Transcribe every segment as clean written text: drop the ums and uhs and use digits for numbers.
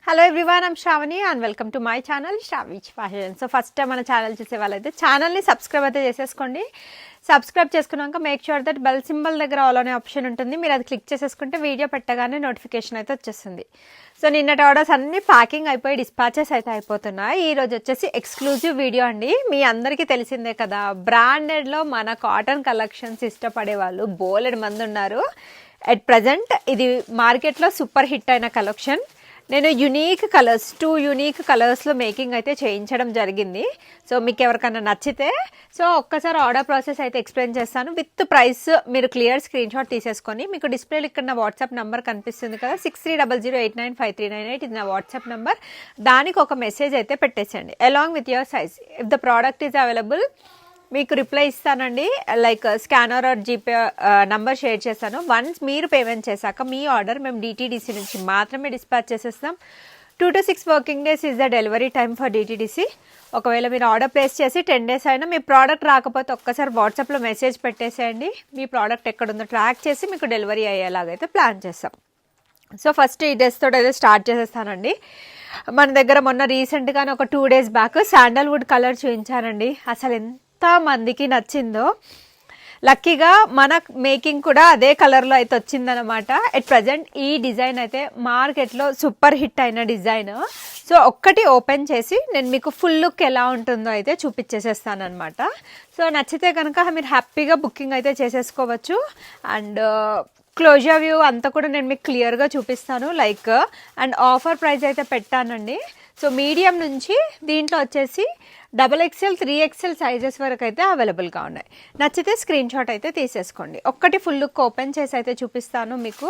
Hello everyone, I'm Sravani and welcome to my channel Sravich fashion. So first time మన channel చూసే వాళ్ళైతే ఛానల్ని subscribe అయితే చేసేసుకోండి. సబ్స్క్రైబ్ చేసుకున్నాక make sure that bell symbol దగ్గర ఆల్ అనే ఆప్షన్ ఉంటుంది. మీరు అది క్లిక్ చేసేసుకుంటే వీడియో పెట్టగానే నోటిఫికేషన్ అయితే వచ్చేస్తుంది. సో నిన్నటి ఆర్డర్స్ అన్ని ప్యాకింగ్ అయిపోయి డిస్పాచెస్ అయితే అయిపోతున్నాయి. ఈ రోజు వచ్చేసి ఎక్స్క్లూజివ్ వీడియో అండి. మీ అందరికీ తెలిసిందే కదా, బ్రాండెడ్లో మన కాటన్ కలెక్షన్స్ ఇష్టపడే వాళ్ళు బోలెడు మంది ఉన్నారు. అట్ ప్రజెంట్ ఇది మార్కెట్లో సూపర్ హిట్ అయిన కలెక్షన్. నేను యూనిక్ కలర్స్ 2 యూనిక్ కలర్స్లో మేకింగ్ అయితే చేయించడం జరిగింది. సో మీకు ఎవరికైనా నచ్చితే ఒక్కసారి ఆర్డర్ ప్రాసెస్ అయితే ఎక్స్ప్లెయిన్ చేస్తాను. విత్ ప్రైస్ మీరు క్లియర్ స్క్రీన్ షాట్ తీసేసుకొని, మీకు డిస్ప్లేలో ఇక్కడ నా వాట్సాప్ నెంబర్ కనిపిస్తుంది కదా, 6300895398, ఇది నా వాట్సాప్ నెంబర్. దానికి ఒక మెసేజ్ అయితే పెట్టేసండి along with your size. If the product is available మీకు రిప్లై ఇస్తానండి. Like scanner or GPay number share చేస్తాను. వన్స్ మీరు పేమెంట్ చేశాక మీ ఆర్డర్ మేము డిటీడీసీ నుంచి మాత్రమే డిస్పాచ్ చేసేస్తాం. 2 to 6 working days is the delivery time for DTDC. ఒకవేళ మీరు ఆర్డర్ ప్లేస్ చేసి 10 days అయినా మీ ప్రోడక్ట్ రాకపోతే ఒక్కసారి వాట్సాప్లో మెసేజ్ పెట్టేసేయండి. మీ ప్రోడక్ట్ ఎక్కడుందో ట్రాక్ చేసి మీకు డెలివరీ అయ్యేలాగైతే ప్లాన్ చేస్తాం. సో ఫస్ట్ ఈ డ్రెస్ తోటి అయితే స్టార్ట్ చేసేస్తానండి. మన దగ్గర మొన్న రీసెంట్గానే ఒక 2 days బ్యాక్ శాండల్వుడ్ కలర్ చూపించానండి. అసలు ఎంత మందికి నచ్చిందో. లక్కీగా మన మేకింగ్ కూడా అదే కలర్లో అయితే వచ్చిందనమాట. ఎట్ ప్రజెంట్ ఈ డిజైన్ అయితే మార్కెట్లో సూపర్ హిట్ అయిన డిజైన్. సో ఒక్కటి ఓపెన్ చేసి నేను మీకు ఫుల్ లుక్ ఎలా ఉంటుందో అయితే చూపించేసేస్తాను అనమాట. సో నచ్చితే కనుక మీరు హ్యాపీగా బుకింగ్ అయితే చేసేసుకోవచ్చు. అండ్ క్లోజర్ వ్యూ అంతా కూడా నేను మీకు క్లియర్గా చూపిస్తాను. లైక్ అండ్ ఆఫర్ ప్రైస్ అయితే పెట్టానండి. సో మీడియం నుంచి దీంట్లో వచ్చేసి XXL 3XL సైజెస్ వరకు అయితే అవైలబుల్గా ఉన్నాయి. నచ్చితే స్క్రీన్ షాట్ అయితే తీసేసుకోండి. ఒక్కటి ఫుల్ లుక్ ఓపెన్ చేసి అయితే చూపిస్తాను మీకు.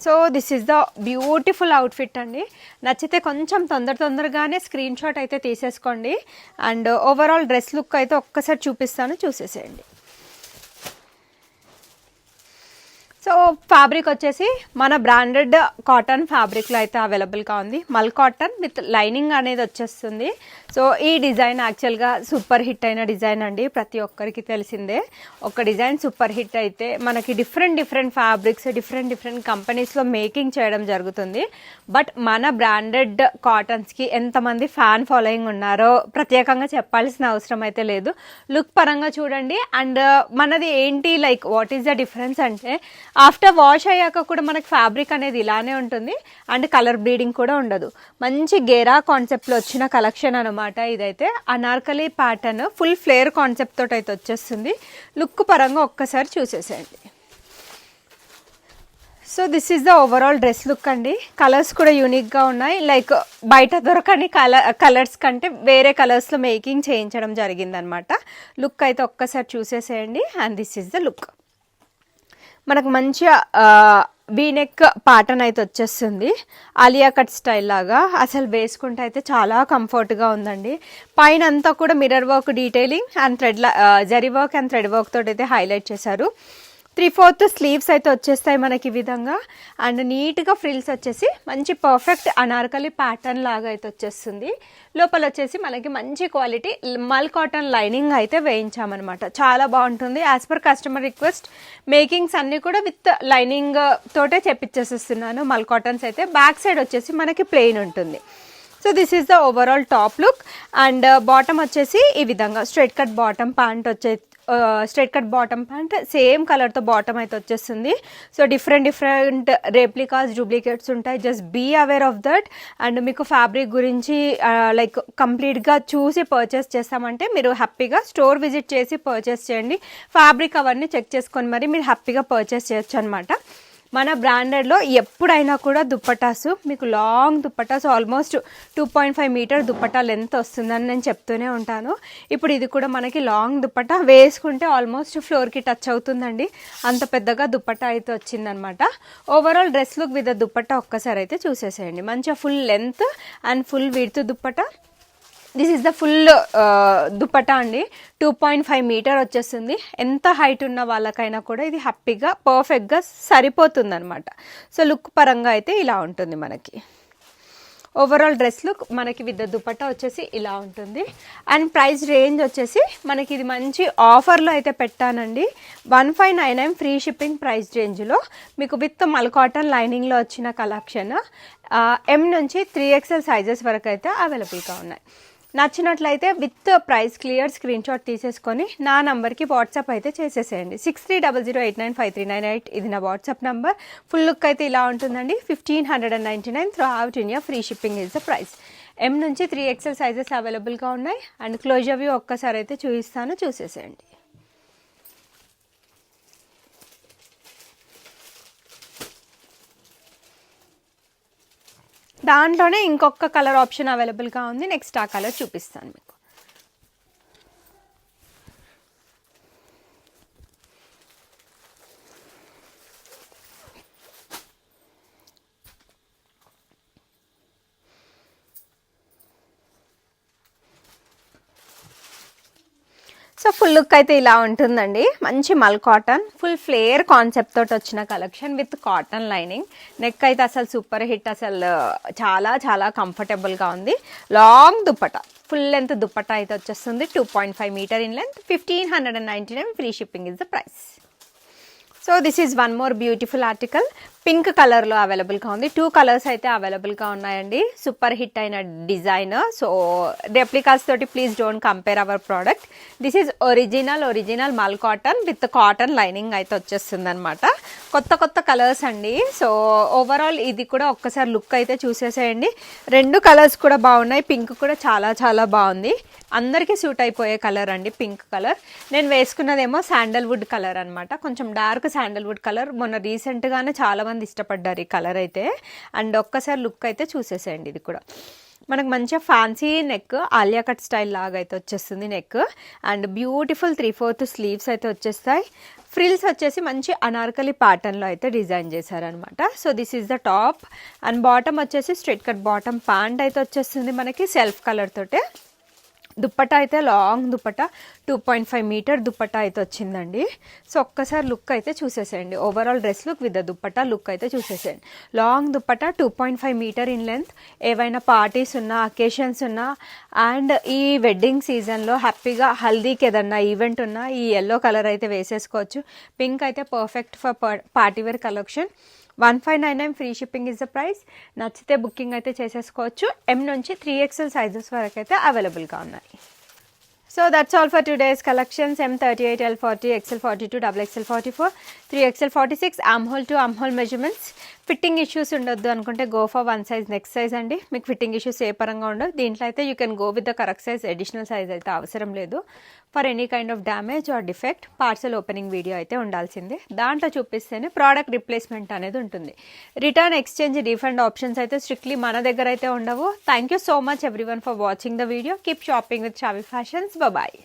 So this is the beautiful outfit అండి. నచ్చితే కొంచెం తొందరగానే స్క్రీన్ షాట్ అయితే తీసేసుకోండి. అండ్ ఓవరాల్ డ్రెస్ లుక్ అయితే ఒక్కసారి చూపిస్తాను, చూసేసేయండి. సో ఫ్యాబ్రిక్ వచ్చేసి మన బ్రాండెడ్ కాటన్ ఫ్యాబ్రిక్లో అయితే అవైలబుల్గా ఉంది. మల్ కాటన్ విత్ లైనింగ్ అనేది వచ్చేస్తుంది. సో ఈ డిజైన్ యాక్చువల్గా సూపర్ హిట్ అయిన డిజైన్ అండి. ప్రతి ఒక్కరికి తెలిసిందే. ఒక డిజైన్ సూపర్ హిట్ అయితే మనకి డిఫరెంట్ ఫ్యాబ్రిక్స్ డిఫరెంట్ కంపెనీస్లో మేకింగ్ చేయడం జరుగుతుంది. బట్ మన బ్రాండెడ్ కాటన్స్కి ఎంతమంది ఫ్యాన్ ఫాలోయింగ్ ఉన్నారో ప్రత్యేకంగా చెప్పాల్సిన అవసరం అయితే లేదు. లుక్ పరంగా చూడండి. అండ్ మనది ఏంటి, like what is the difference అంటే, ఆఫ్టర్ వాష్ అయ్యాక కూడా మనకి ఫ్యాబ్రిక్ అనేది ఇలానే ఉంటుంది. అండ్ కలర్ బ్లీడింగ్ కూడా ఉండదు. మంచి గేరా కాన్సెప్ట్లో వచ్చిన కలెక్షన్ అనమాట ఇదైతే. Anarkali pattern full flare concept తోటి అయితే వచ్చేస్తుంది. లుక్ పరంగా ఒక్కసారి చూసేసేయండి. So this is the overall dress look అండి. కలర్స్ కూడా యూనిక్గా ఉన్నాయి. లైక్ బయట దొరకని కలర్స్ కంటే వేరే కలర్స్లో మేకింగ్ చేయించడం జరిగిందనమాట. లుక్ అయితే ఒక్కసారి చూసేసేయండి. And this is the look. మనకు మంచిగా వీనెక్ ప్యాటర్న్ అయితే వచ్చేస్తుంది. ఆలియా కట్ స్టైల్ లాగా. అసలు వేసుకుంటే అయితే చాలా కంఫర్ట్గా ఉందండి. పైన అంతా కూడా mirror work detailing and zari work and thread work తోటి అయితే హైలైట్ చేశారు. 3/4 స్లీవ్స్ అయితే వచ్చేస్తాయి మనకి ఈ విధంగా. అండ్ నీట్గా ఫ్రిల్స్ వచ్చేసి మంచి పర్ఫెక్ట్ అనార్కలి ప్యాటర్న్ లాగా అయితే వచ్చేస్తుంది. లోపల వచ్చేసి మనకి మంచి క్వాలిటీ మల్ కాటన్ లైనింగ్ అయితే వేయించామన్నమాట. చాలా బాగుంటుంది. As per customer request makings అన్నీ కూడా విత్ లైనింగ్ తోటే చెప్పించేసేస్తున్నాను. మల్ కాటన్స్ అయితే బ్యాక్ సైడ్ వచ్చేసి మనకి ప్లెయిన్ ఉంటుంది. So this is the overall top look. And bottom వచ్చేసి ఈ విధంగా straight cut bottom pant straight cut bottom pant same కలర్తో బాటమ్ అయితే వచ్చేస్తుంది. సో డిఫరెంట్ రెప్లికాస్ డూప్లికేట్స్ ఉంటాయి. Just be aware of that. And మీకు ఫ్యాబ్రిక్ గురించి లైక్ కంప్లీట్గా చూసి పర్చేస్ చేస్తామంటే మీరు హ్యాపీగా స్టోర్ విజిట్ చేసి పర్చేస్ చేయండి. ఫ్యాబ్రిక్ అవన్నీ చెక్ చేసుకొని మరి మీరు హ్యాపీగా పర్చేస్ చేయొచ్చు అనమాట. మన బ్రాండెడ్లో ఎప్పుడైనా కూడా దుప్పటాసు మీకు long dupattas almost 2.5 metre dupatta length వస్తుందని నేను చెప్తూనే ఉంటాను. ఇప్పుడు ఇది కూడా మనకి లాంగ్ దుప్పటా వేసుకుంటే ఆల్మోస్ట్ ఫ్లోర్కి టచ్ అవుతుందండి. అంత పెద్దగా దుప్పటా అయితే వచ్చిందనమాట. Overall dress look with dupatta ఒక్కసారి అయితే చూసేసేయండి. మంచిగా full length and full width dupatta. This is the full dupatta అండి. 2.5 మీటర్ వచ్చేస్తుంది. ఎంత హైట్ ఉన్న వాళ్ళకైనా కూడా ఇది హ్యాపీగా పర్ఫెక్ట్గా సరిపోతుంది అనమాట. సో లుక్ పరంగా అయితే ఇలా ఉంటుంది మనకి. ఓవరాల్ డ్రెస్ లుక్ మనకి విత్ దుపట్టా వచ్చేసి ఇలా ఉంటుంది. అండ్ ప్రైస్ రేంజ్ వచ్చేసి మనకి ఇది మంచి ఆఫర్లో అయితే పెట్టానండి. 1599 ఫ్రీ షిప్పింగ్ ప్రైస్ రేంజ్లో మీకు విత్ మల్ కాటన్ లైనింగ్లో వచ్చిన కలెక్షన్ M నుంచి 3XL సైజెస్ వరకు అయితే అవైలబుల్గా ఉన్నాయి. నచ్చినట్లయితే with price clear screen shot తీసేసుకొని నా నంబర్కి వాట్సాప్ అయితే చేసేసేయండి. 6300895398 ఇది నా వాట్సాప్ నంబర్. ఫుల్ లుక్ అయితే ఇలా ఉంటుందండి. 1599 through out India free shipping is the price. M నుంచి 3XL సైజెస్ అవైలబుల్గా ఉన్నాయి. అండ్ క్లోజర్ వ్యూ ఒక్కసారి అయితే చూపిస్తాను, చూసేసేయండి. దాంట్లోనే ఇంకొక కలర్ ఆప్షన్ అవైలబుల్గా ఉంది. నెక్స్ట్ ఆ కలర్ చూపిస్తాను మీకు. సో ఫుల్ లుక్ అయితే ఇలా ఉంటుందండి. మంచి మల్ కాటన్ ఫుల్ ఫ్లేర్ కాన్సెప్ట్ తోటి వచ్చిన collection with cotton lining. Neck అయితే అసలు సూపర్ హిట్, అసలు చాలా చాలా కంఫర్టబుల్గా ఉంది. Long dupatta, full length dupatta అయితే వచ్చేస్తుంది. 2.5 metre in length. 1599 free shipping is the price. So this is one more beautiful article. Pink కలర్లో అవైలబుల్గా ఉంది. 2 కలర్స్ అయితే అవైలబుల్గా ఉన్నాయండి. సూపర్ హిట్ అయిన డిజైన్. సో రెప్లికాస్ తోటి please don't compare our product. This is original mul cotton with cotton lining అయితే వచ్చేస్తుంది అనమాట. కొత్త కలర్స్ అండి. సో ఓవరాల్ ఇది కూడా ఒక్కసారి లుక్ అయితే చూసేసేయండి. 2 కలర్స్ కూడా బాగున్నాయి. పింక్ కూడా చాలా చాలా బాగుంది. అందరికీ సూట్ అయిపోయే కలర్ అండి పింక్ కలర్. నేను వేసుకున్నదేమో శాండల్వుడ్ కలర్ అనమాట. కొంచెం డార్క్ శాండల్వుడ్ కలర్. మొన్న రీసెంట్గానే చాలా మంది ఇష్టపడ్డారు ఈ కలర్ అయితే. అండ్ ఒక్కసారి లుక్ అయితే చూసేసేయండి. ఇది కూడా మనకు మంచిగా fancy neck, Alia cut style లాగా అయితే వచ్చేస్తుంది నెక్. అండ్ బ్యూటిఫుల్ 3/4 స్లీవ్స్ అయితే వచ్చేస్తాయి. ఫ్రిల్స్ వచ్చేసి మంచి అనార్కలి ప్యాటర్న్లో అయితే డిజైన్ చేశారనమాట. So this is the top. And bottom వచ్చేసి స్ట్రైట్ కట్ బాటమ్ ప్యాంట్ అయితే వచ్చేస్తుంది మనకి సెల్ఫ్ కలర్ తోటే. దుప్పట్టా అయితే లాంగ్ దుప్పట్టా 2.5 మీటర్ దుప్పట్టా అయితే వచ్చిందండి. సో ఒక్కసారి లుక్ అయితే చూసేసేయండి. Overall dress look with dupatta look అయితే చూసేసేయండి. Long dupatta 2.5 metre in length. ఏవైనా పార్టీస్ ఉన్నా, అకేషన్స్ ఉన్నా, అండ్ ఈ వెడ్డింగ్ సీజన్లో హ్యాపీగా హల్దీకి ఏదన్నా ఈవెంట్ ఉన్నా ఈ ఎల్లో కలర్ అయితే వేసేసుకోవచ్చు. పింక్ అయితే perfect for partywear collection. 1599 free shipping is the price. నచ్చితే బుకింగ్ అయితే చేసేసుకోవచ్చు. M నుంచి 3XL సైజెస్ వరకు అయితే అవైలబుల్గా ఉన్నాయి. So that's all for today's collections. M38, L40, XL42, XXL44, 3XL 46 armhole to armhole measurements. Fitting issues ఉండొద్దు అనుకుంటే go for 1 size next size అండి. మీకు ఫిట్టింగ్ ఇష్యూస్ ఏ పరంగా ఉండదు. దీంట్లో అయితే you can go with the correct size. Additional size అయితే అవసరం లేదు. For any kind of damage are defect parcel opening video అయితే ఉండాల్సిందే. దాంట్లో చూపిస్తేనే ప్రోడక్ట్ రిప్లేస్మెంట్ అనేది ఉంటుంది. రిటర్న్, ఎక్స్చేంజ్, రీఫండ్ ఆప్షన్స్ అయితే స్ట్రిక్ట్లీ మన దగ్గర అయితే ఉండవు. Thank you so much everyone for watching the video. Keep shopping with Shavi Fashions. Bye.